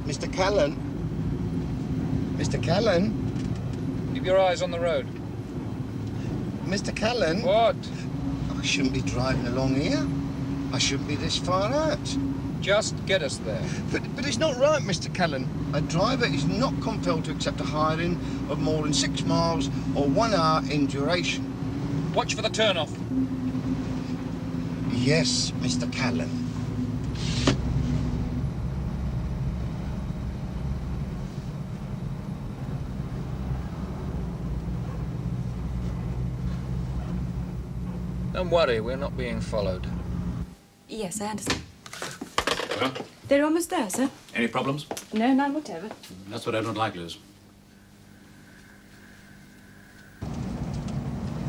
Mr. Callan? Mr. Callan? Keep your eyes on the road. Mr. Callan? What? I shouldn't be driving along here. I shouldn't be this far out. Just get us there. But it's not right, Mr. Callan. A driver is not compelled to accept a hiring of more than 6 miles or 1 hour in duration. Watch for the turn-off. Yes, Mr. Callan. Don't worry, we're not being followed. Yes, I understand. Well, They're almost there, sir. any problems? No, none whatever. That's what I don't like, Liz.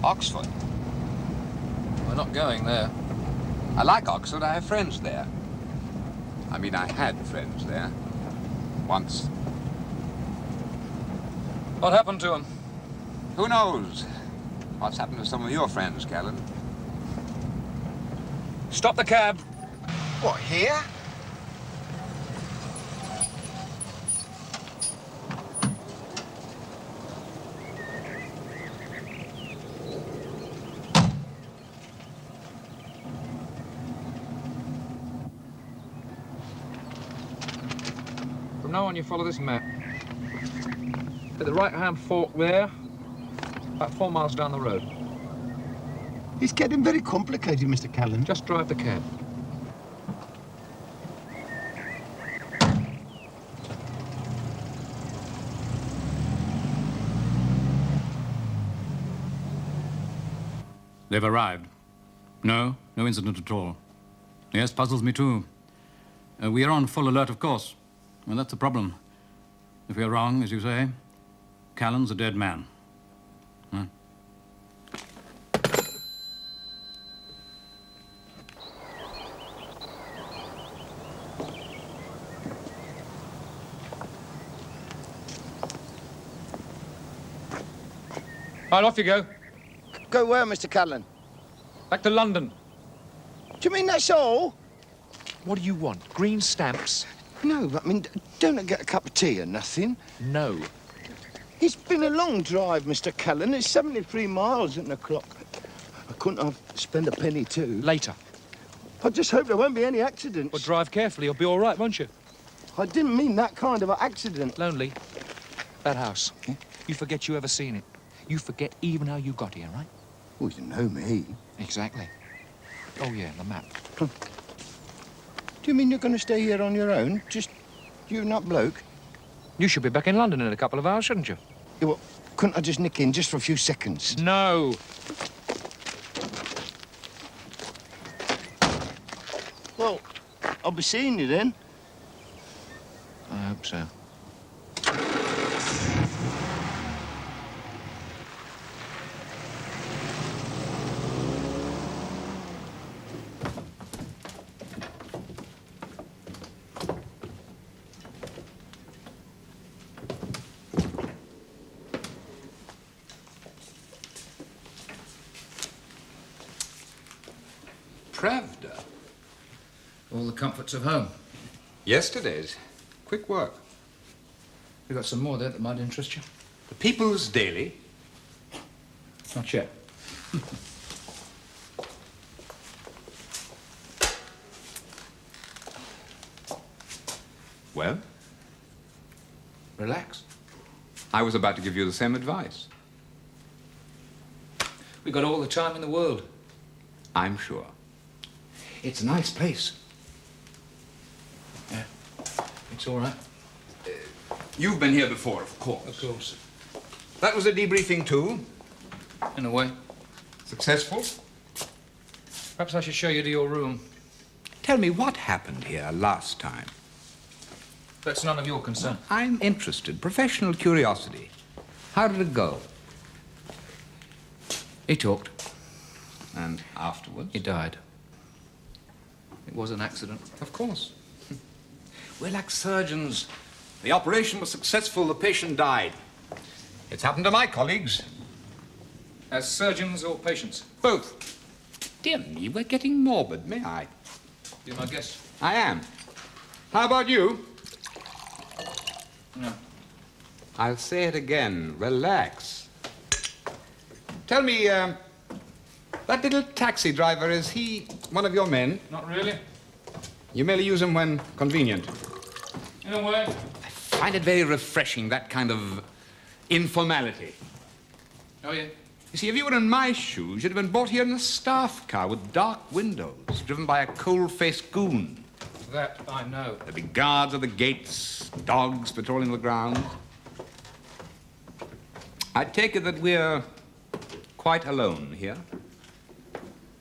Oxford? We're not going there. I like Oxford. I have friends there. I mean, I had friends there. Once. What happened to him? Who knows? What's happened to some of your friends, Callan? Stop the cab. What, here? From now on, you follow this map. At the right-hand fork there, about 4 miles down the road. It's getting very complicated, Mr. Callan. Just drive the cab. They've arrived. No incident at all. Yes, puzzles me too. We are on full alert, of course. Well, that's the problem. If we are wrong, as you say, Callan's a dead man. Huh? Right, off you go. Go where, Mr. Callan? Back to London. Do you mean that's all? What do you want? Green stamps? No, I mean, don't I get a cup of tea or nothing? No. It's been a long drive, Mr. Callan. It's 73 miles at the clock. I couldn't have spent a penny too. Later. I just hope there won't be any accidents. But drive carefully, you'll be all right, won't you? I didn't mean that kind of an accident. Lonely. That house. You forget you ever seen it. You forget even how you got here, right? Well, you know me. Exactly. Oh, yeah, the map. Do you mean you're going to stay here on your own? Just you and that bloke? You should be back in London in a couple of hours, shouldn't you? Yeah, well, couldn't I just nick in just for a few seconds? No. Well, I'll be seeing you then. I hope so. Pravda. All the comforts of home. Yesterday's. Quick work. We've got some more there that might interest you. The People's Daily. Not yet. Well, Relax. I was about to give you the same advice. We've got all the time in the world. I'm sure. It's a nice place. Yeah. It's all right. You've been here before, of course. Of course. That was a debriefing too? In a way. Successful? Perhaps I should show you to your room. Tell me what happened here last time. That's none of your concern. I'm interested. Professional curiosity. How did it go? He talked. And afterwards? He died. It was an accident. Of course. We're like surgeons. The operation was successful, the patient died. It's happened to my colleagues. As surgeons or patients? Both. Dear me, we're getting morbid, may I? Be my guest. I am. How about you? No. I'll say it again. Relax. Tell me, that little taxi driver, is he one of your men? Not really. You merely use him when convenient. In a way. I find it very refreshing, that kind of informality. Oh, yeah? You see, if you were in my shoes, you'd have been brought here in a staff car with dark windows, driven by a cold-faced goon. That I know. There'd be guards at the gates, dogs patrolling the grounds. I take it that we're quite alone here.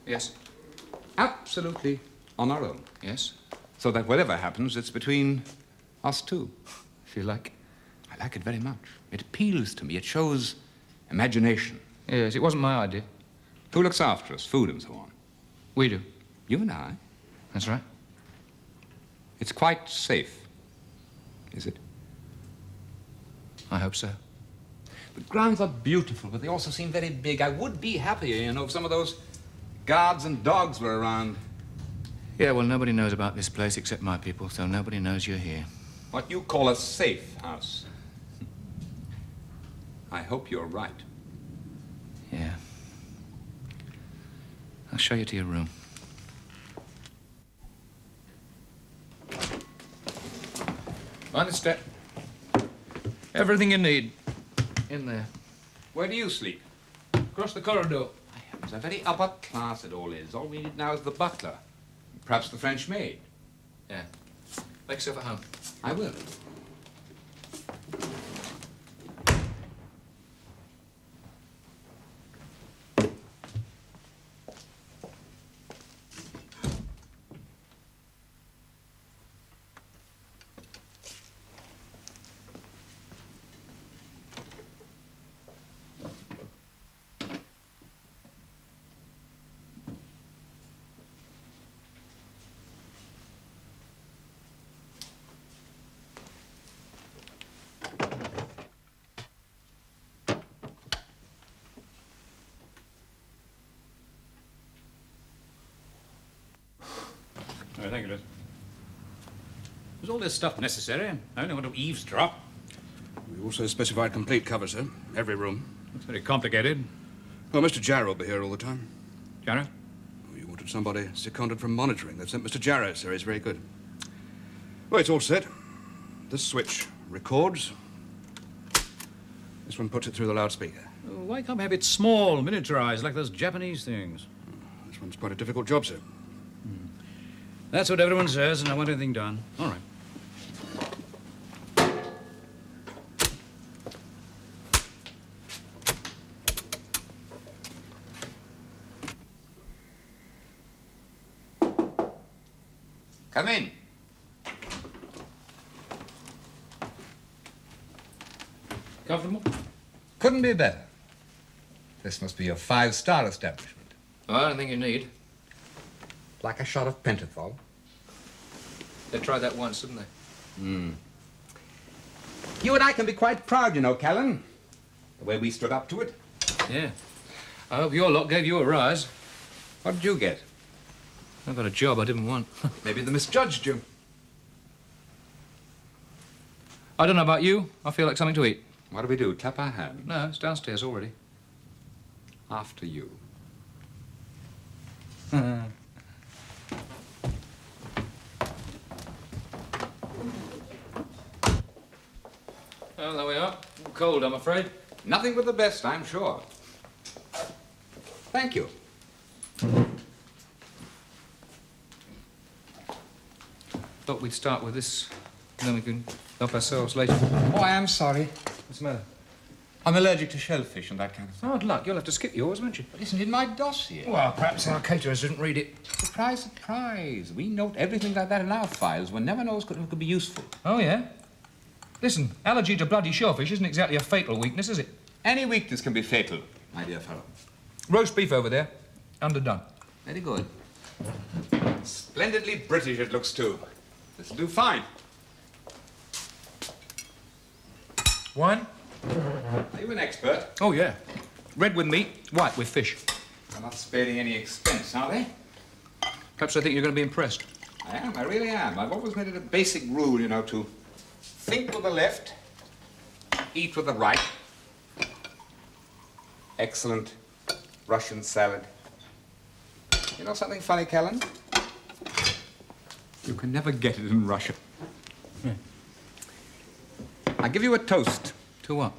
Yes. Absolutely on our own. Yes. So that whatever happens, it's between us two. If you like. I like it very much. It appeals to me. It shows imagination. Yes, it wasn't my idea. Who looks after us? Food and so on. We do. You and I. That's right. It's quite safe, is it? I hope so. The grounds are beautiful, but they also seem very big. I would be happier, you know, if some of those guards and dogs were around. Yeah, well, nobody knows about this place except my people, so nobody knows you're here. What you call a safe house. I hope you're right. Yeah. I'll show you to your room. Mind the step. Everything you need. In there. Where do you sleep? Across the corridor. It's a very upper class it all is. All we need now is the butler. Perhaps the French maid. Yeah. Make yourself at home. I will. Oh, thank you, Liz. Was all this stuff necessary? I only want to eavesdrop. We also specified complete cover, sir. Every room. It's very complicated. Well, Mr. Jarrow will be here all the time. Jarrow? Oh, you wanted somebody seconded from monitoring. They've sent Mr. Jarrow, sir. He's very good. Well, it's all set. This switch records. This one puts it through the loudspeaker. Oh, why can't we have it small, miniaturized, like those Japanese things? This one's quite a difficult job, sir. That's what everyone says, and I want everything done. All right. Come in. Comfortable? Couldn't be better. This must be a five-star establishment. Oh, I don't think you need. Like a shot of pentothal. They tried that once, didn't they? You and I can be quite proud, you know, Callan. The way we stood up to it. Yeah. I hope your lot gave you a rise. What did you get? I got a job I didn't want. Maybe they misjudged you. I don't know about you. I feel like something to eat. What do we do? Clap our hands? No, it's downstairs already. After you. Well, there we are. Cold, I'm afraid. Nothing but the best, I'm sure. Thank you. Thought we'd start with this, and then we can help ourselves later. Oh, I am sorry. What's the matter? I'm allergic to shellfish and that kind of thing. Hard luck. You'll have to skip yours, won't you? But isn't in my dossier? Well, perhaps our caterers didn't read it. Surprise, surprise. We note everything like that in our files. One never knows what could be useful. Oh, yeah? Listen, allergy to bloody shellfish isn't exactly a fatal weakness, is it? Any weakness can be fatal, my dear fellow. Roast beef over there. Underdone. Very good. Splendidly British it looks too. This'll do fine. Wine? Are you an expert? Oh, yeah. Red with meat, white with fish. They're not sparing any expense, are they? Perhaps I think you're going to be impressed. I am, I really am. I've always made it a basic rule, you know, to think with the left, eat with the right. Excellent Russian salad. You know something funny, Callan? You can never get it in Russia. Yeah. I give you a toast. To what?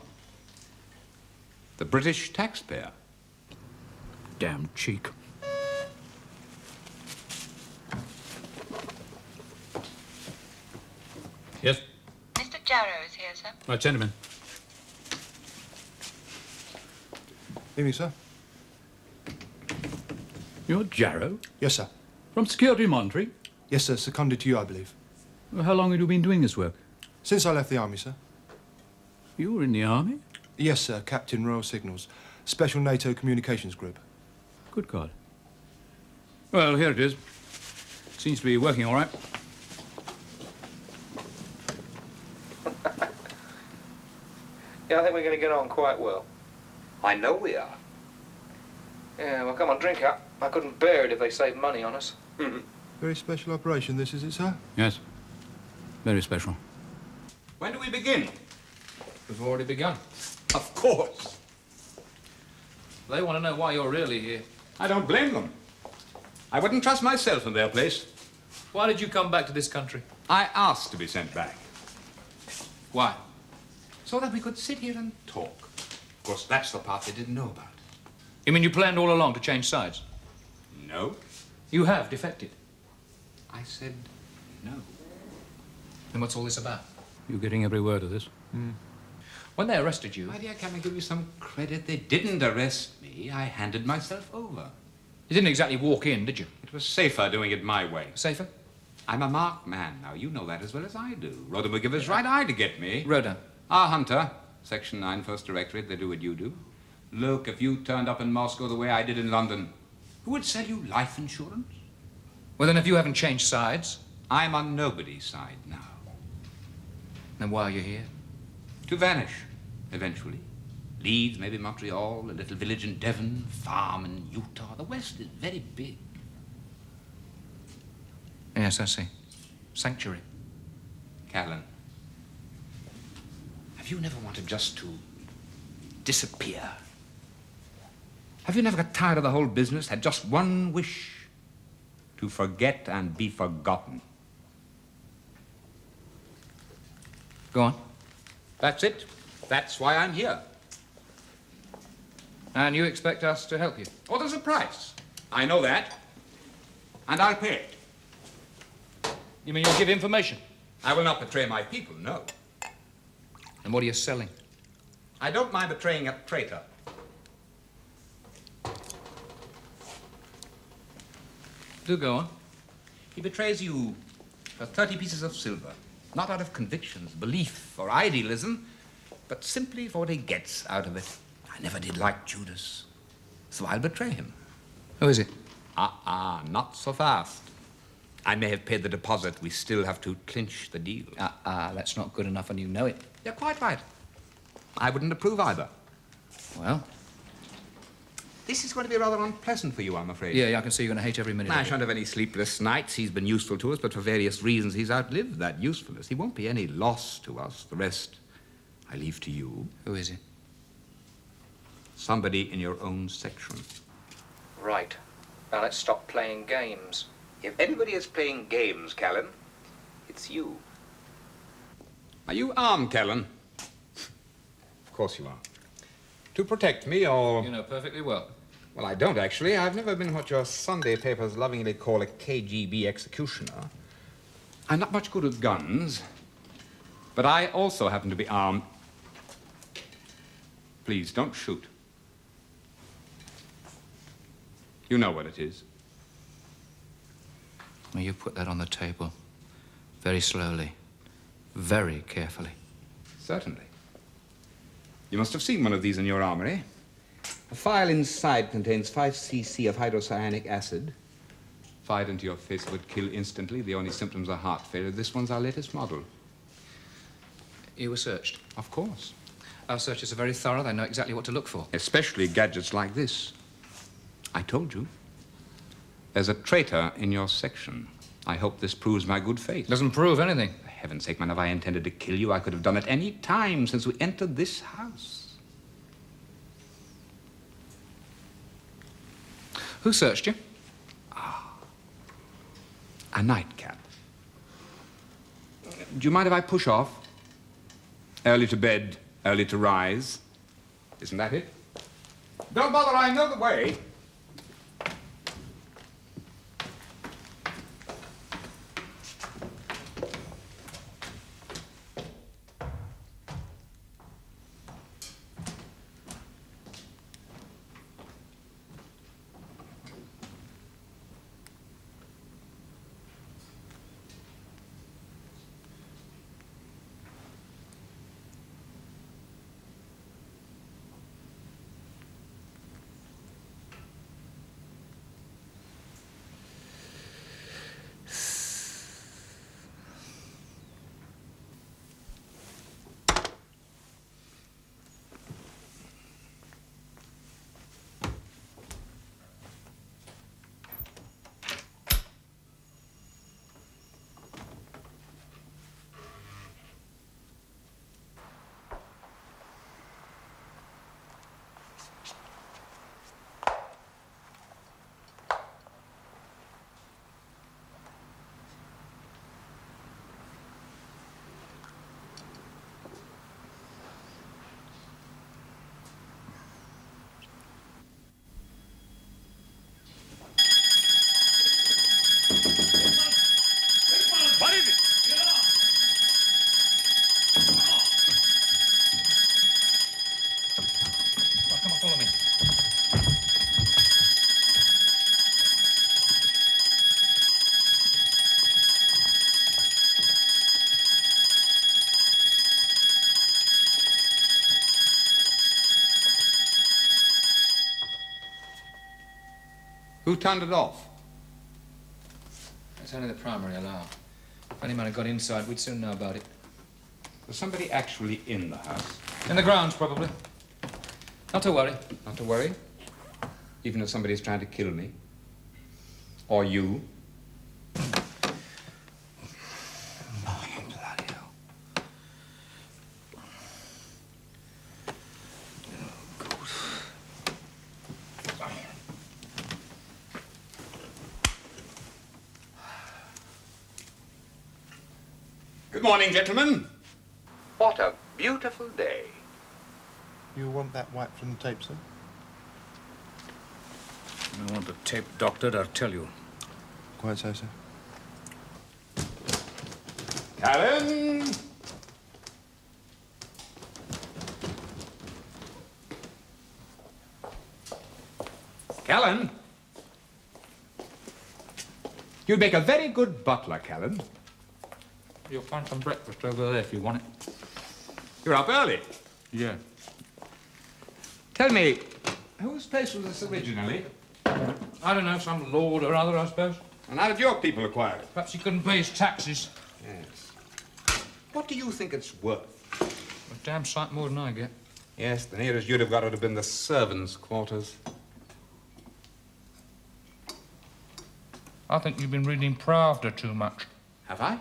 The British taxpayer. Damn cheek. Yes? Mr. Jarrow is here, sir. Right, send him in. Evening, sir. You're Jarrow? Yes, sir. From Security Monitoring? Yes, sir. Seconded to you, I believe. Well, how long have you been doing this work? Since I left the army, sir. You were in the army? Yes, sir. Captain Royal Signals. Special NATO Communications Group. Good God. Well, here it is. Seems to be working all right. Yeah, I think we're going to get on quite well. I know we are. Yeah, well, come on, drink up. I couldn't bear it if they saved money on us. Very special operation, this, is it, sir? Yes. Very special. When do we begin? We've already begun. Of course. They want to know why you're really here. I don't blame them. I wouldn't trust myself in their place. Why did you come back to this country? I asked to be sent back. Why? So that we could sit here and talk. Of course, that's the part they didn't know about. You mean you planned all along to change sides? No. You have defected. I said no. Then what's all this about? You're getting every word of this. When they arrested you, My dear, can I give you some credit? They didn't arrest me. I handed myself over. you didn't exactly walk in, did you? It was safer doing it my way. Safer? I'm a marked man now. You know that as well as I do. Rodham would give his right eye to get me. Rhoda. Our hunter, Section 9, First Directorate, they do what you do. Look, if you turned up in Moscow the way I did in London, who would sell you life insurance? Well, then if you haven't changed sides, I'm on nobody's side now. then why are you here? To vanish, eventually. Leeds, maybe Montreal, a little village in Devon, farm in Utah. The West is very big. Yes, I see. Sanctuary. Callan, have you never wanted just to disappear? Have you never got tired of the whole business? Had just one wish? To forget and be forgotten. Go on. That's it. That's why I'm here. And you expect us to help you? Oh, there's a price. I know that. And I'll pay it. You mean you'll give information? I will not betray my people, no. And what are you selling? I don't mind betraying a traitor. Do go on. He betrays you for 30 pieces of silver. Not out of convictions, belief, or idealism, but simply for what he gets out of it. I never did like Judas, so I'll betray him. Who is it? Not so fast. I may have paid the deposit. We still have to clinch the deal. That's not good enough and you know it. You're quite right. I wouldn't approve either. Well, This is going to be rather unpleasant for you, I'm afraid. yeah, I can see you're going to hate every minute I of it. shan't have any sleepless nights. He's been useful to us, but for various reasons he's outlived that usefulness. He won't be any loss to us. The rest I leave to you. Who is it? Somebody in your own section. Right. Now let's stop playing games. If anybody is playing games, Callan, it's you. Are you armed, Callan? Of course you are. To protect me, or... You know perfectly well. Well, I don't, actually. I've never been what your Sunday papers lovingly call a KGB executioner. I'm not much good with guns, but I also happen to be armed. Please, don't shoot. You know what it is. Will you put that on the table? Very slowly. Very carefully. Certainly. You must have seen one of these in your armory. The phial inside contains 5 cc of hydrocyanic acid. Fired into your face would kill instantly. The only symptoms are heart failure. This one's our latest model. You were searched? Of course. Our searches are very thorough. They know exactly what to look for. Especially gadgets like this. I told you. There's a traitor in your section. I hope this proves my good faith. Doesn't prove anything. For heaven's sake, man, if I intended to kill you, I could have done it any time since we entered this house. Who searched you? A nightcap. Do you mind if I push off? Early to bed, early to rise. Isn't that it? Don't bother, I know the way. Who turned it off? It's only the primary alarm. If any man had got inside, we'd soon know about it. Was somebody actually in the house? In the grounds, probably. Not to worry. Not to worry? Even if somebody's trying to kill me? Or you? Bloody hell. Good morning, gentlemen. What a beautiful day. You want that wiped from the tape, sir? I want the tape doctored, I'll tell you. Quite so, sir. Callan! Callan! You'd make a very good butler, Callan. You'll find some breakfast over there if you want it. You're up early. Yeah. Tell me, whose place was this originally? I don't know, some lord or other, I suppose. And how did your people acquire it? Perhaps he couldn't pay his taxes. Yes. What do you think it's worth? A damn sight more than I get. Yes, the nearest you'd have got would have been the servants' quarters. I think you've been reading Pravda too much. Have I?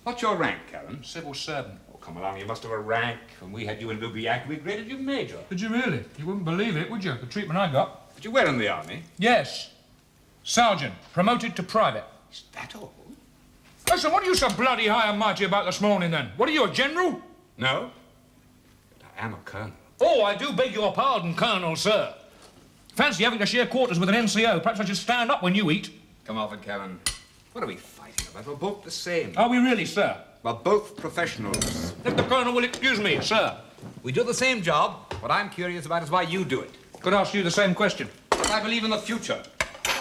What's your rank, Callan? Civil servant. Oh, come along, you must have a rank. When we had you in Lubiak, we graded you major. Did you really? You wouldn't believe it, would you? The treatment I got. Did you wear in the army? Yes. Sergeant, promoted to private. Is that all? Listen, what are you so bloody high and mighty about this morning, then? What are you, a general? No. But I am a colonel. Oh, I do beg your pardon, Colonel, sir. Fancy having to share quarters with an NCO. Perhaps I should stand up when you eat. Come off it, Callan. What are we fighting about? We're both the same. Are we really, sir? We're both professionals. If the Colonel will excuse me, sir. We do the same job. What I'm curious about is why you do it. Could ask you the same question. I believe in the future.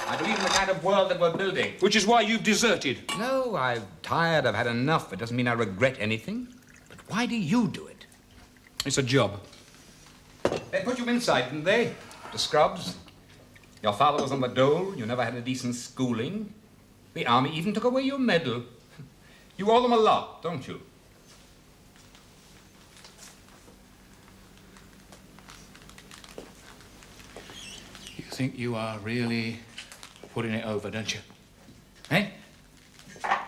I believe in the kind of world that we're building. Which is why you've deserted. No, I'm tired. I've had enough. It doesn't mean I regret anything. But why do you do it? It's a job. They put you inside, didn't they? To scrubs. Your father was on the dole. You never had a decent schooling. The army even took away your medal. You owe them a lot, don't you? You think you are really putting it over, don't you? Eh? A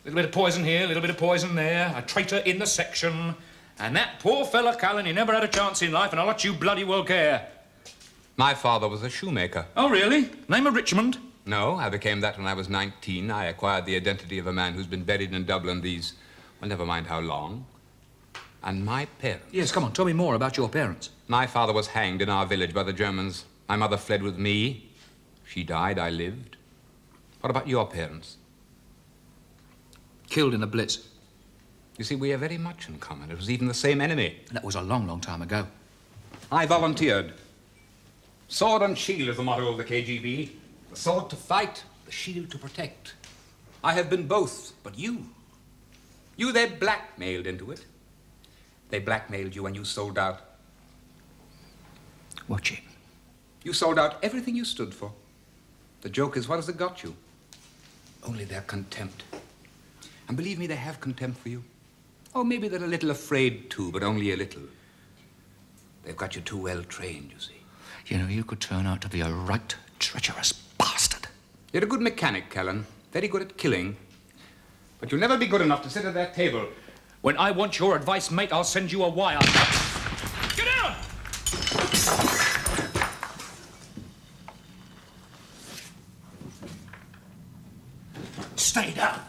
little bit of poison here, a little bit of poison there, a traitor in the section, and that poor fella Callan, he never had a chance in life, and I'll let you bloody well care. My father was a shoemaker. Oh, really? Name of Richmond? No, I became that when I was 19. I acquired the identity of a man who's been buried in Dublin these, well, never mind how long. And my parents. Yes, come on, tell me more about your parents. My father was hanged in our village by the Germans. My mother fled with me. She died, I lived. What about your parents? Killed in the Blitz. You see, we have very much in common. It was even the same enemy. And that was a long, long time ago. I volunteered. Sword and shield is the motto of the KGB. The sword to fight, the shield to protect. I have been both, but you they blackmailed into it. They blackmailed you when you sold out. Watch it. You sold out everything you stood for. The joke is, what has it got you? Only their contempt. And believe me, they have contempt for you. Oh, maybe they're a little afraid too, but only a little. They've got you too well trained, you see. You know, you could turn out to be a right treacherous bastard. You're a good mechanic, Callan. Very good at killing. But you'll never be good enough to sit at that table. When I want your advice, mate, I'll send you a wire. Get down! Stay down.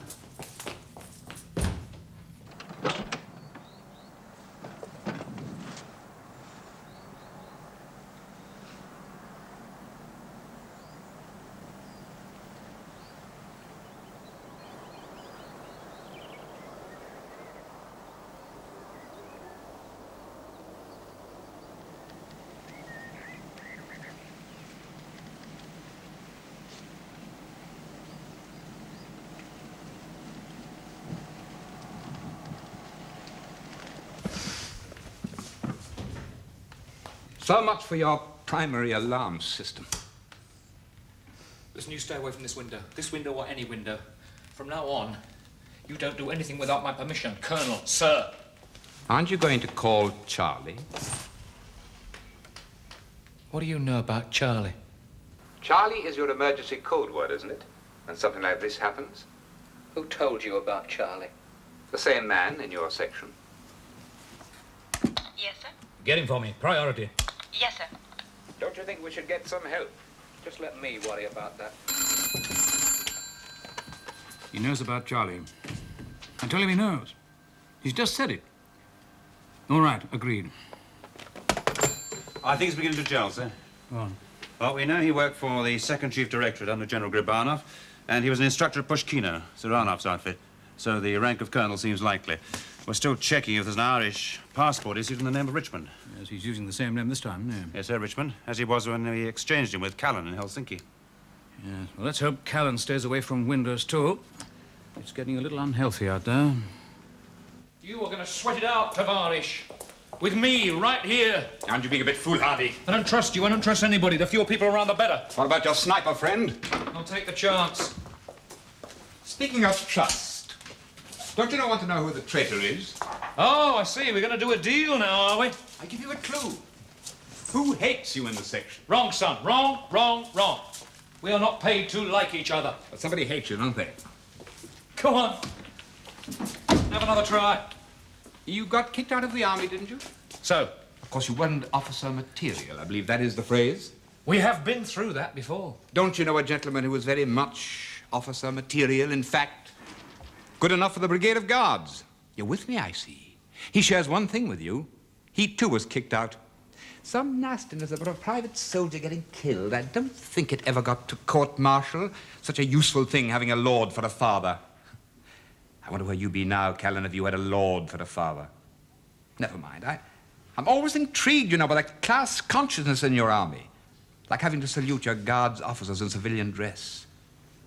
So much for your primary alarm system. Listen, you stay away from this window. This window or any window. From now on, you don't do anything without my permission. Colonel, sir. Aren't you going to call Charlie? What do you know about Charlie? Charlie is your emergency code word, isn't it? When something like this happens? Who told you about Charlie? The same man in your section. Yes, sir? Get him for me. Priority. Yes, sir. Don't you think we should get some help? Just let me worry about that. He knows about Charlie. I tell him he knows. He's just said it. All right, agreed. I think he's beginning to gel, sir. Go on. Well, we know he worked for the second chief directorate under General Gribanov, and he was an instructor at Pushkino, Saranov's outfit. So the rank of colonel seems likely. We're still checking if there's an Irish passport issued in the name of Richmond. Yes, he's using the same name this time, yeah. Yes, sir, Richmond, as he was when we exchanged him with Callan in Helsinki. Yes, well, let's hope Callan stays away from windows, too. It's getting a little unhealthy out there. You are going to sweat it out, Tavarish. With me, right here. Aren't you being a bit foolhardy? I don't trust you. I don't trust anybody. The fewer people around, the better. What about your sniper friend? I'll take the chance. Speaking of trust, don't you want to know who the traitor is? Oh, I see. We're going to do a deal now, are we? I give you a clue. Who hates you in the section? Wrong, son. Wrong, wrong, wrong. We are not paid to like each other. But somebody hates you, don't they? Go on. Have another try. You got kicked out of the army, didn't you? So, Of course, you weren't officer material. I believe that is the phrase. we have been through that before. Don't you know a gentleman who was very much officer material, in fact, good enough for the Brigade of Guards? You're with me, I see. He shares one thing with you. He, too, was kicked out. Some nastiness about a private soldier getting killed. I don't think it ever got to court-martial. Such a useful thing, having a lord for a father. I wonder where you'd be now, Callan, if you had a lord for a father. Never mind. I'm always intrigued, you know, by the class consciousness in your army. Like having to salute your guards' officers in civilian dress.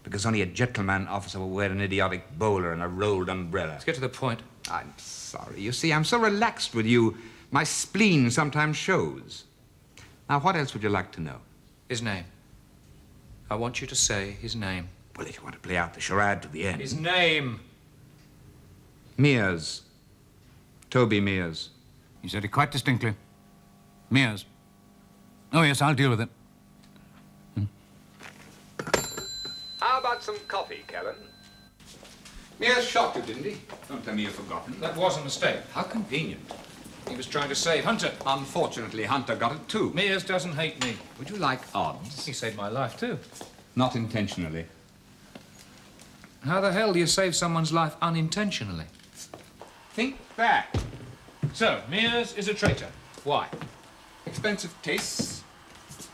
Because only a gentleman officer will wear an idiotic bowler and a rolled umbrella. Let's get to the point. I'm sorry. You see, I'm so relaxed with you, my spleen sometimes shows. Now, what else would you like to know? His name. I want you to say his name. Well, if you want to play out the charade to the end. His name. Mears. Toby Mears. He said it quite distinctly. Mears. Oh, yes, I'll deal with it. How about some coffee, Callan? Mears shot you, didn't he? Don't tell me you've forgotten. That was a mistake. How convenient. He was trying to save Hunter. Unfortunately, Hunter got it too. Mears doesn't hate me. Would you like odds? He saved my life, too. Not intentionally. How the hell do you save someone's life unintentionally? Think back. So, Mears is a traitor. Why? Expensive tastes,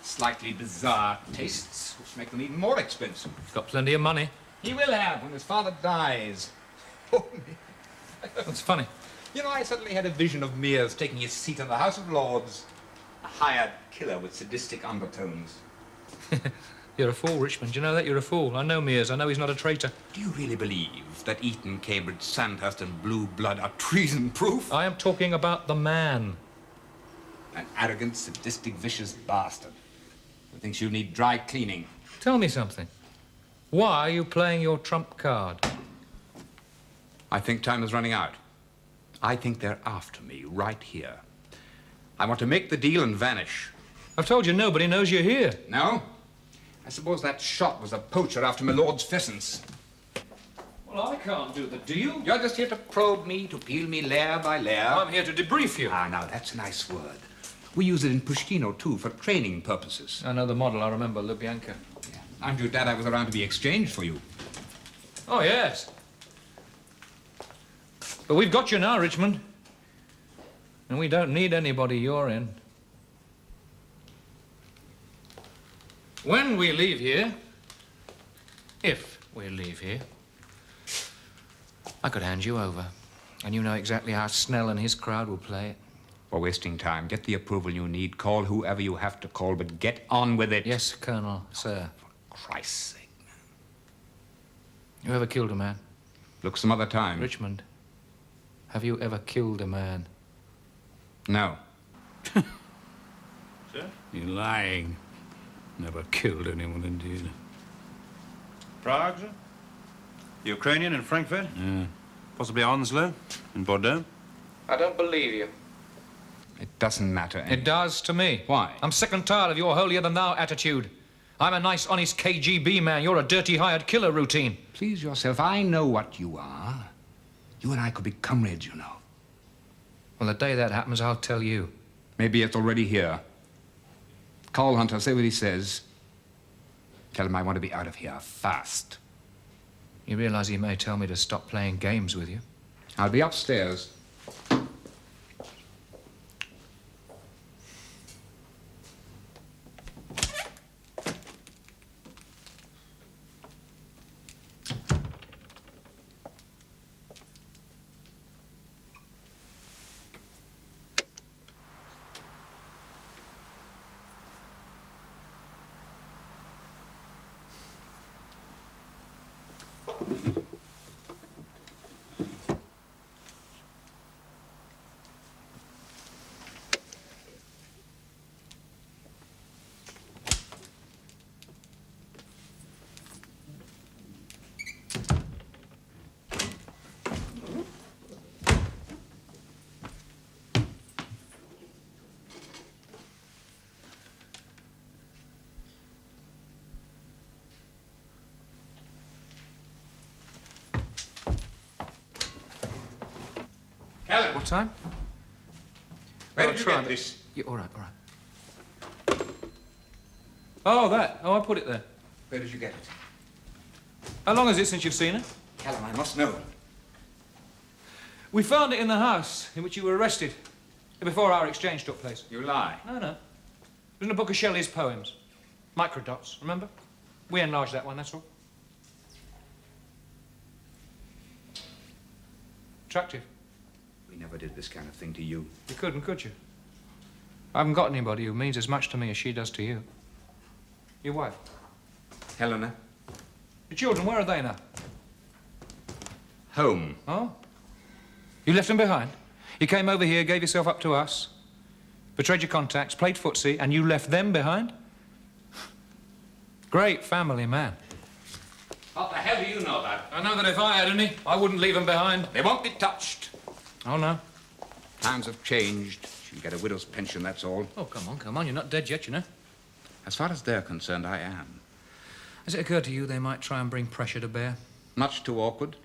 slightly bizarre tastes, which make them even more expensive. He's got plenty of money. He will have when his father dies. Oh, What's funny? you know, I suddenly had a vision of Mears taking his seat in the House of Lords. A hired killer with sadistic undertones. You're a fool, Richmond. You know that? You're a fool. I know Mears. I know he's not a traitor. Do you really believe that Eton, Cambridge, Sandhurst, and Blue Blood are treason-proof? I am talking about the man. An arrogant, sadistic, vicious bastard who thinks you need dry cleaning. Tell me something. Why are you playing your trump card? I think time is running out. I think they're after me right here. I want to make the deal and vanish. I've told you nobody knows you're here. No? I suppose that shot was a poacher after my lord's pheasants. Well, I can't do the deal. You're just here to probe me, to peel me layer by layer. I'm here to debrief you. Ah, now, that's a nice word. We use it in Pushkino, too, for training purposes. I know the model. I remember Lubyanka. Yeah. Aren't you glad I was around to be exchanged for you? Oh, yes. But we've got you now, Richmond. And we don't need anybody your end. When we leave here, if we leave here, I could hand you over. And you know exactly how Snell and his crowd will play it. For wasting time, get the approval you need, call whoever you have to call, but get on with it. Yes, Colonel, sir. For Christ's sake. You ever killed a man? Look some other time. Richmond, have you ever killed a man? No. Sir? You're lying. Never killed anyone, indeed. Prague, sir? Ukrainian in Frankfurt? Yeah. Possibly Onslow in Bordeaux? I don't believe you. It doesn't matter. It does to me. Why? I'm sick and tired of your holier-than-thou attitude. I'm a nice, honest KGB man. You're a dirty, hired killer routine. Please yourself. I know what you are. You and I could be comrades, you know. Well, the day that happens, I'll tell you. Maybe it's already here. Call Hunter, say what he says. Tell him I want to be out of here fast. You realize he may tell me to stop playing games with you? I'll be upstairs. Callan, What time? where I'll did you try, get but- this? Yeah, all right, all right. Oh, that. Oh, I put it there. Where did you get it? How long is it since you've seen it? Callan, I must know. We found it in the house in which you were arrested before our exchange took place. You lie. No, no. It was in a book of Shelley's poems. Microdots, remember? We enlarged that one, that's all. Attractive. We never did this kind of thing to you. You couldn't, could you? I haven't got anybody who means as much to me as she does to you. Your wife? Helena? Your children, where are they now? Home. Oh? You left them behind? You came over here, gave yourself up to us, betrayed your contacts, played footsie, and you left them behind? Great family man. What the hell do you know about it? I know that if I had any, I wouldn't leave them behind. They won't be touched. Oh, no? Times have changed. She'll get a widow's pension, that's all. Oh, come on. You're not dead yet, you know. As far as they're concerned, I am. Has it occurred to you they might try and bring pressure to bear? Much too awkward.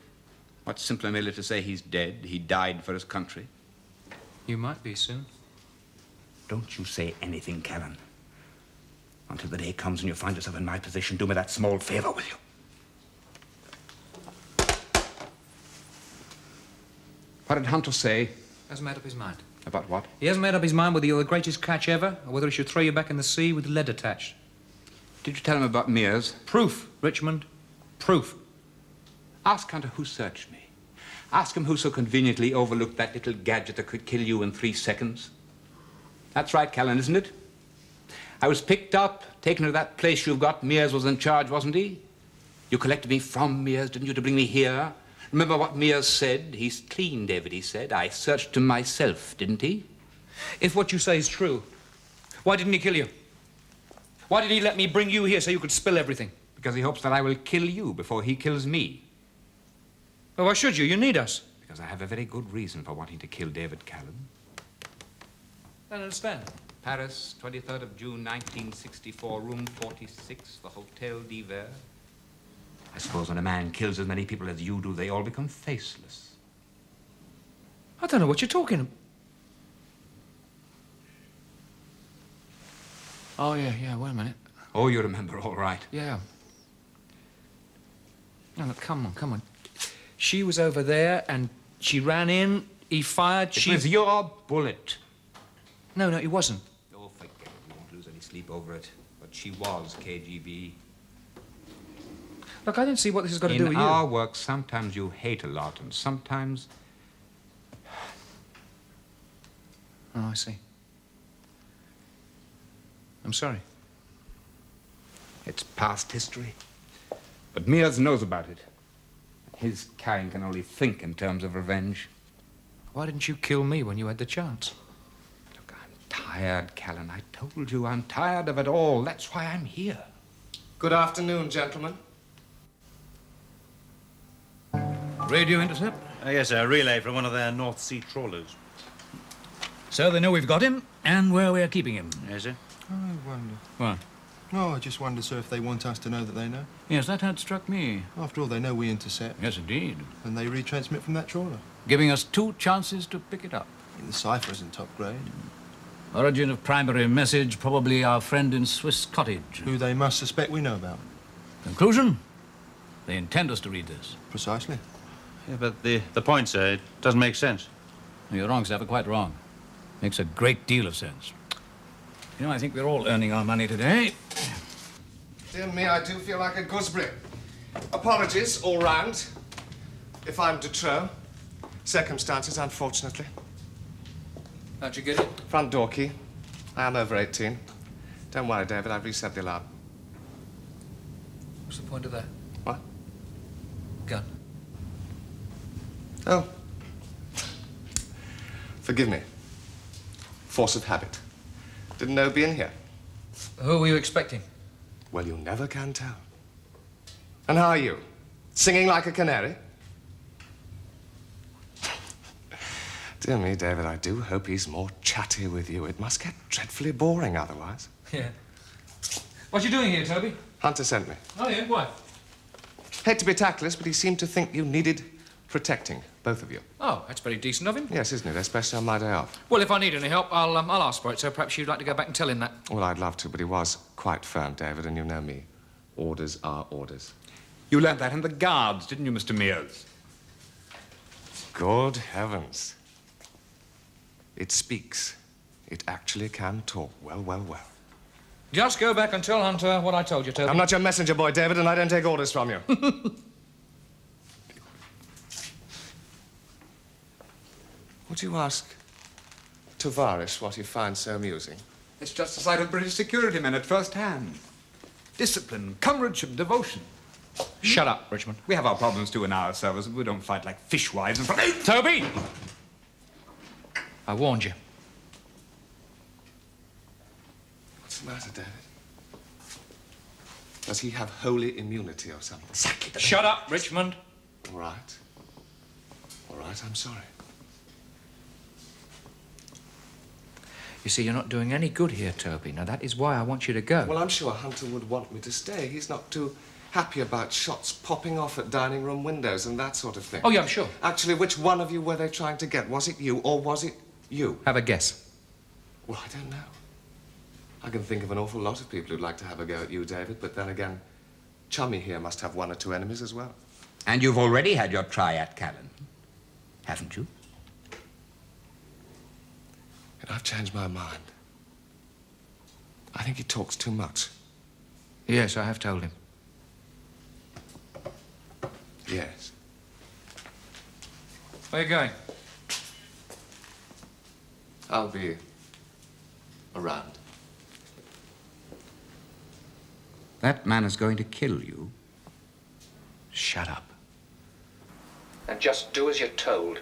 What's simpler merely to say he's dead, he died for his country? You might be soon. Don't you say anything, Callan. Until the day comes and you find yourself in my position, do me that small favor, will you? What did Hunter say? Hasn't made up his mind. About what? He hasn't made up his mind whether you're the greatest catch ever or whether he should throw you back in the sea with lead attached. Did you tell him about Mears? Proof, Richmond. Proof. Ask Hunter who searched me. Ask him who so conveniently overlooked that little gadget that could kill you in 3 seconds. That's right, Callan, isn't it? I was picked up, taken to that place you've got. Mears was in charge, wasn't he? You collected me from Mears, didn't you, to bring me here? Remember what Mears said? He's clean, David, he said. I searched him myself, didn't he? If what you say is true, why didn't he kill you? Why did he let me bring you here so you could spill everything? Because he hopes that I will kill you before he kills me. Well, why should you? You need us. Because I have a very good reason for wanting to kill David Callan. I don't understand. Paris, 23rd of June, 1964, room 46, the Hotel d'Hiver. I suppose when a man kills as many people as you do, they all become faceless. I don't know what you're talking about. Oh, yeah, wait a minute. Oh, you remember, all right. Yeah. No, look, come on. She was over there and she ran in, he fired, It was your bullet. No, it wasn't. Oh, forget it. You won't lose any sleep over it. But she was KGB. Look, I don't see what this has got to do with In you. our work, sometimes you hate a lot, and sometimes... Oh, I see. I'm sorry. It's past history. But Mears knows about it. His kind can only think in terms of revenge. Why didn't you kill me when you had the chance? Look, I'm tired, Callan. I told you I'm tired of it all. That's why I'm here. Good afternoon, gentlemen. Radio intercept? Yes, a relay from one of their North Sea trawlers. So they know we've got him and where we're keeping him. Yes, sir. I wonder. What? Oh, I just wonder, sir, if they want us to know that they know. Yes, that had struck me. After all, they know we intercept. Yes, indeed. And they retransmit from that trawler. Giving us 2 chances to pick it up. The cipher isn't top grade. Origin of primary message, probably our friend in Swiss Cottage. Who they must suspect we know about. Conclusion? They intend us to read this. Precisely. Yeah, but the point, sir, it doesn't make sense. You're wrong, Sapper, quite wrong. Makes a great deal of sense. You know, I think we're all earning our money today. Dear me, I do feel like a gooseberry. Apologies all round. If I'm de trop. Circumstances, unfortunately. How'd you get it? Front door key. I am over 18. Don't worry, David, I've reset the alarm. What's the point of that? What? Gun. Oh. Forgive me. Force of habit. Didn't know it'd be in here. Who were you expecting? Well, you never can tell. And how are you? Singing like a canary? Dear me, David, I do hope he's more chatty with you. It must get dreadfully boring otherwise. Yeah. What you doing here, Toby? Hunter sent me. Oh, yeah, why? Hate to be tactless, but he seemed to think you needed protecting, both of you. Oh, that's very decent of him. Yes, isn't it? Especially on my day off. Well, if I need any help, I'll ask for it, so perhaps you'd like to go back and tell him that. Well, I'd love to, but he was quite firm, David, and you know me. Orders are orders. You learned that in the Guards, didn't you, Mr. Mears? Good heavens. It speaks. It actually can talk. Well. Just go back and tell Hunter what I told you, Toby. I'm not your messenger boy, David, and I don't take orders from you. Would you ask Tavares what you find so amusing? It's just a sight of British security men at first hand. Discipline, comradeship, devotion. Shut up, Richmond. We have our problems too in our service. We don't fight like fishwives and... Toby! I warned you. What's the matter, David? Does he have holy immunity or something? Exactly. Shut up, Richmond. All right. All right, I'm sorry. You see, you're not doing any good here, Toby. Now, that is why I want you to go. Well, I'm sure Hunter would want me to stay. He's not too happy about shots popping off at dining room windows and that sort of thing. Oh, yeah, I'm sure. Actually, which one of you were they trying to get? Was it you or was it you? Have a guess. Well, I don't know. I can think of an awful lot of people who'd like to have a go at you, David, but then again, Chummy here must have one or two enemies as well. And you've already had your try at Callan, haven't you? And I've changed my mind. I think he talks too much. Yes, I have told him. Yes. Where are you going? I'll be around. That man is going to kill you. Shut up. And just do as you're told.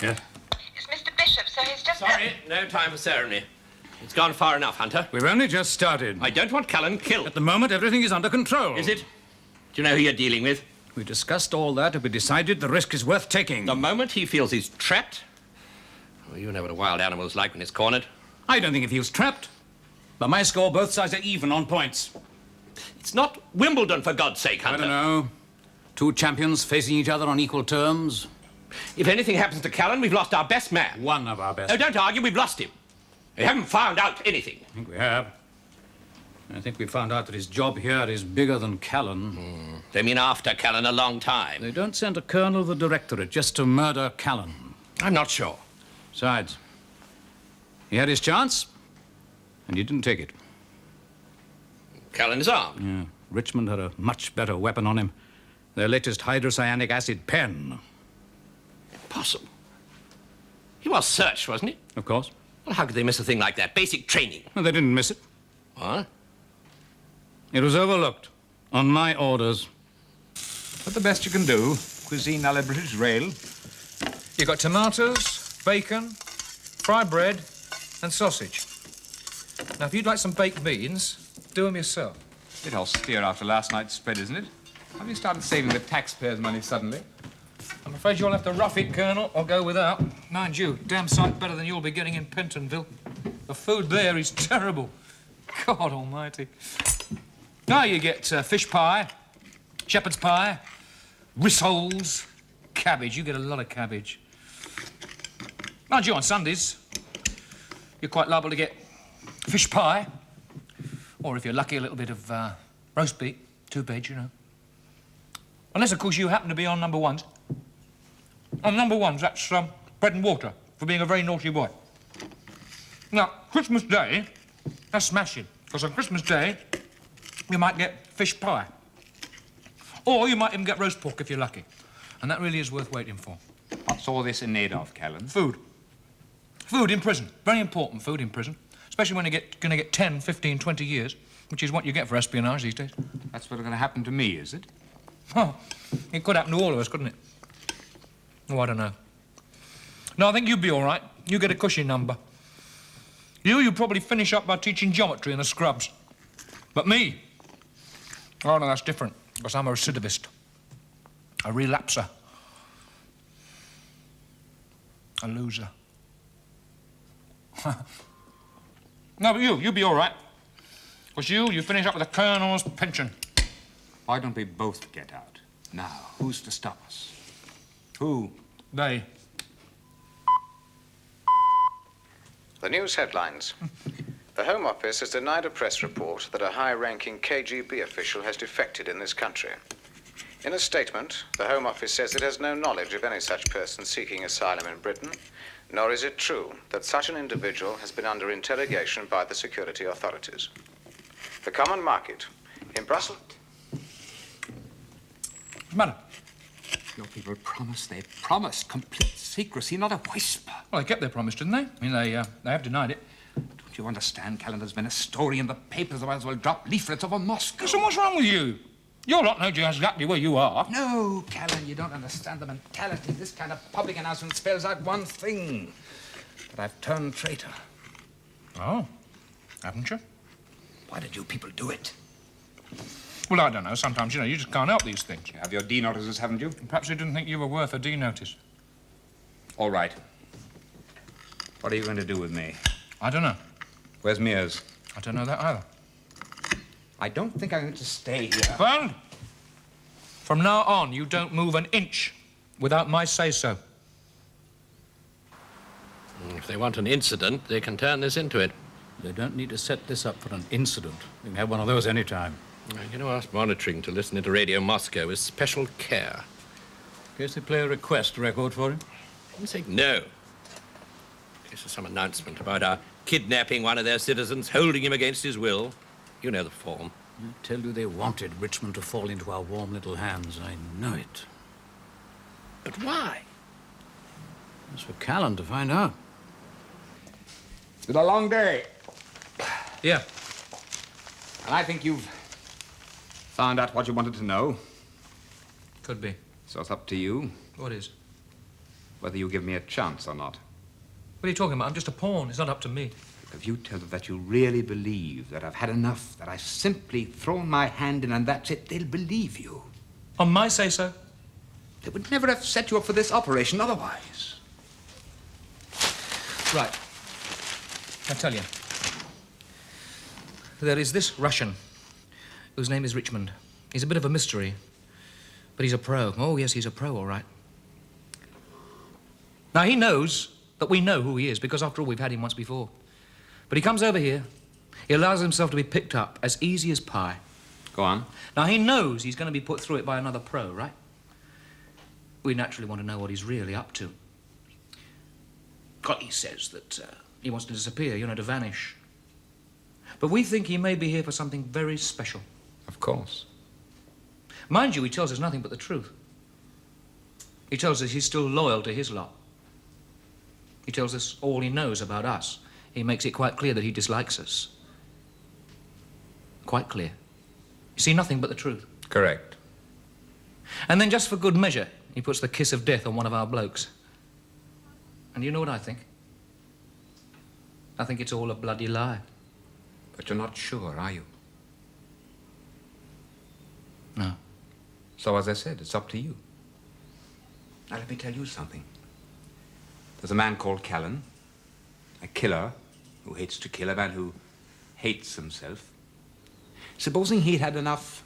Yes? It's Mr. Bishop, so he's just... Sorry, no time for ceremony. It's gone far enough, Hunter. We've only just started. I don't want Callan killed. At the moment, everything is under control. Is it? Do you know who you're dealing with? We discussed all that and we decided the risk is worth taking. The moment he feels he's trapped... Well, you know what a wild animal's like when it's cornered. I don't think he feels trapped. By my score, both sides are even on points. It's not Wimbledon, for God's sake, Hunter. I don't know. Two champions facing each other on equal terms. If anything happens to Callan, we've lost our best man. One of our best. Oh, don't argue, we've lost him. We haven't found out anything. I think we have. I think we found out that his job here is bigger than Callan. They mean after Callan a long time. They don't send a colonel of the directorate just to murder Callan. I'm not sure. Besides, he had his chance, and he didn't take it. Callan is armed. Yeah. Richmond had a much better weapon on him. Their latest hydrocyanic acid pen. Impossible. He was searched, wasn't he? Of course. Well, how could they miss a thing like that? Basic training. Well, they didn't miss it. What? It was overlooked. On my orders. But the best you can do. Cuisine a la British rail. You've got tomatoes, bacon, fried bread, and sausage. Now, if you'd like some baked beans, do them yourself. Bit austere after last night's spread, isn't it? Have you started saving the taxpayers' money suddenly? I'm afraid you'll have to rough it, Colonel. I'll go without. Mind you, damn sight better than you'll be getting in Pentonville. The food there is terrible. God almighty. Now you get fish pie, shepherd's pie, rissoles, cabbage. You get a lot of cabbage. Mind you, on Sundays, you're quite liable to get fish pie, or if you're lucky, a little bit of roast beef, 2 veg, you know. Unless, of course, you happen to be on number ones. On number ones, that's bread and water for being a very naughty boy. Now, Christmas Day, that's smashing, because on Christmas Day, you might get fish pie. Or you might even get roast pork if you're lucky. And that really is worth waiting for. What's all this in aid of, Callan? Food. Food in prison. Very important, food in prison. Especially when you're going to get 10, 15, 20 years, which is what you get for espionage these days. That's what's going to happen to me, is it? Oh, it could happen to all of us, couldn't it? Oh, I don't know. No, I think you'd be all right. You get a cushy number. You'd probably finish up by teaching geometry in the scrubs. But me? Oh, no, that's different, because I'm a recidivist. A relapser. A loser. No, but you'd be all right. Because you finish up with a colonel's pension. Why don't we both get out? Now, who's to stop us? Who? They. The news headlines. The Home Office has denied a press report that a high-ranking KGB official has defected in this country. In a statement, the Home Office says it has no knowledge of any such person seeking asylum in Britain, nor is it true that such an individual has been under interrogation by the security authorities. The Common Market in Brussels... What's the matter? Your people promised. They promised complete secrecy, not a whisper. Well, they kept their promise, didn't they? I mean, they have denied it. Don't you understand, Callan? There's been a story in the papers. I might as well drop leaflets over Moscow. So what's wrong with you? Your lot knows exactly where you are. No, Callan, you don't understand the mentality. This kind of public announcement spells out one thing. That I've turned traitor. Oh, haven't you? Why did you people do it? Well, I don't know. Sometimes, you just can't help these things. You have your D notices, haven't you? Perhaps you didn't think you were worth a D notice. All right. What are you going to do with me? I don't know. Where's Mears? I don't know that either. I don't think I'm going to stay here. Well, from now on, you don't move an inch without my say-so. If they want an incident, they can turn this into it. They don't need to set this up for an incident. You can have one of those any time. You know, ask monitoring to listen into Radio Moscow with special care. In case they play a request record for him. And say no. In case there's some announcement about our kidnapping one of their citizens, holding him against his will. You know the form. I tell you, they wanted Richmond to fall into our warm little hands. I know it. But why? It's for Callan to find out. It's been a long day. Yeah. And I think you've found out what you wanted to know. Could be. So it's up to you What is? whether you give me a chance or not. What are you talking about? I'm just a pawn. It's not up to me. If you tell them that you really believe that I've had enough, that I've simply thrown my hand in and that's it, they'll believe you. On my say-so? They would never have set you up for this operation otherwise. Right. I tell you. There is this Russian, whose name is Richmond. He's a bit of a mystery, but he's a pro. Oh, yes, he's a pro, all right. Now, he knows that we know who he is, because after all, we've had him once before. But he comes over here, he allows himself to be picked up as easy as pie. Go on. Now, he knows he's going to be put through it by another pro, right? We naturally want to know what he's really up to. God, he says that he wants to disappear, to vanish. But we think he may be here for something very special. Of course. Mind you, he tells us nothing but the truth. He tells us he's still loyal to his lot. He tells us all he knows about us. He makes it quite clear that he dislikes us. Quite clear. You see, nothing but the truth. Correct. And then, just for good measure, he puts the kiss of death on one of our blokes. And you know what I think? I think it's all a bloody lie. But you're not sure, are you? No. So, as I said, it's up to you. Now, let me tell you something. There's a man called Callan, a killer who hates to kill, a man who hates himself. Supposing he'd had enough,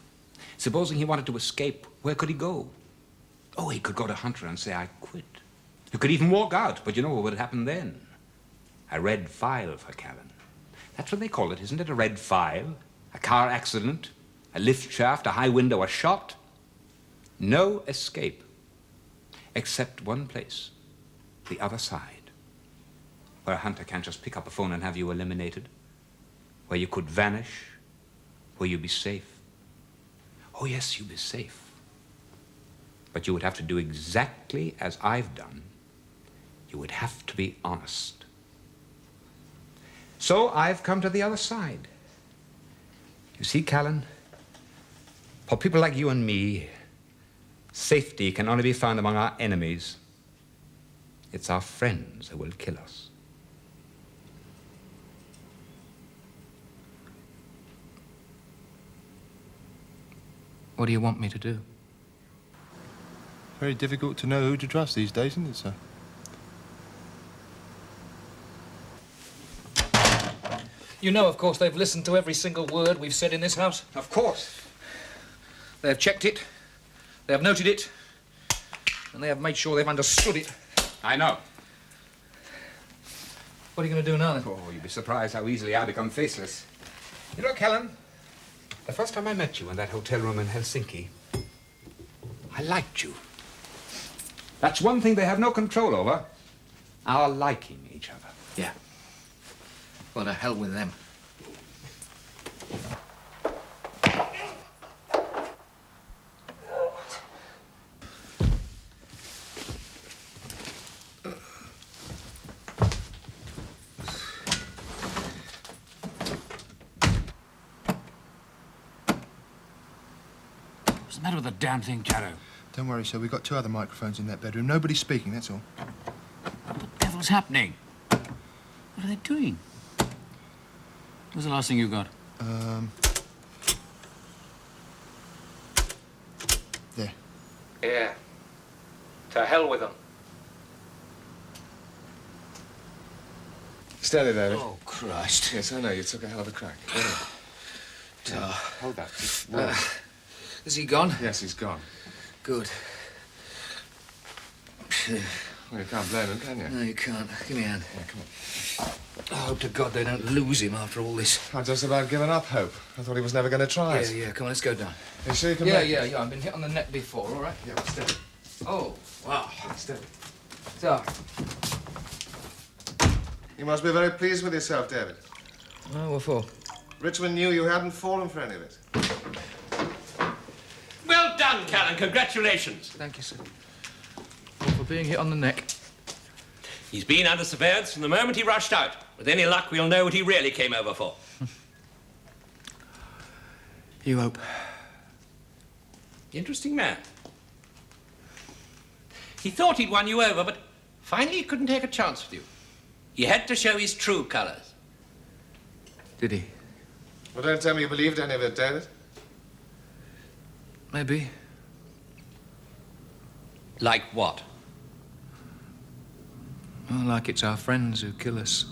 supposing he wanted to escape, where could he go? Oh, he could go to Hunter and say, I quit. He could even walk out, but you know what would happen then? A red file for Callan. That's what they call it, isn't it? A red file? A car accident? A lift shaft? A high window? A shot? No escape. Except one place. The other side. Where a hunter can't just pick up a phone and have you eliminated. Where you could vanish. Where you'd be safe. Oh, yes, you'd be safe. But you would have to do exactly as I've done. You would have to be honest. So I've come to the other side. You see, Callan, for people like you and me, safety can only be found among our enemies. It's our friends who will kill us. What do you want me to do? Very difficult to know who to trust these days, isn't it, sir? You know, of course, they've listened to every single word we've said in this house. Of course. They have checked it, they have noted it, and they have made sure they've understood it. I know. What are you going to do now, then? Oh, you'd be surprised how easily I become faceless. You know, Callan, the first time I met you in that hotel room in Helsinki, I liked you. That's one thing they have no control over, our liking each other. Yeah. Well, to hell with them. What's the matter with the damn thing, Jarrow? Don't worry, sir. We've got 2 other microphones in that bedroom. Nobody's speaking, that's all. What the devil's happening? What are they doing? What was the last thing you got? There. Yeah. To hell with them. Steady, David. Oh, Christ. Yes, I know. You took a hell of a crack. Hold that. Just Is he gone? Yes, he's gone. Good. Well, you can't blame him, can you? No, you can't. Give me a hand. Yeah, come on. I hope to God they don't lose him after all this. I've just about given up hope. I thought he was never going to try it. Yeah, come on, let's go down. You sure you can Yeah, make it? I've been hit on the neck before, all right? Yeah, steady. Oh, wow. Steady. So, You must be very pleased with yourself, David. oh, what for? Richmond knew you hadn't fallen for any of it. Well done, Callan. Congratulations. Thank you, sir. For being hit on the neck. He's been under surveillance from the moment he rushed out. With any luck, we'll know what he really came over for. You hope. Interesting man. He thought he'd won you over, but finally he couldn't take a chance with you. He had to show his true colours. Did he? Well, don't tell me you believed any of it, David. Maybe. Like what? Well, like it's our friends who kill us.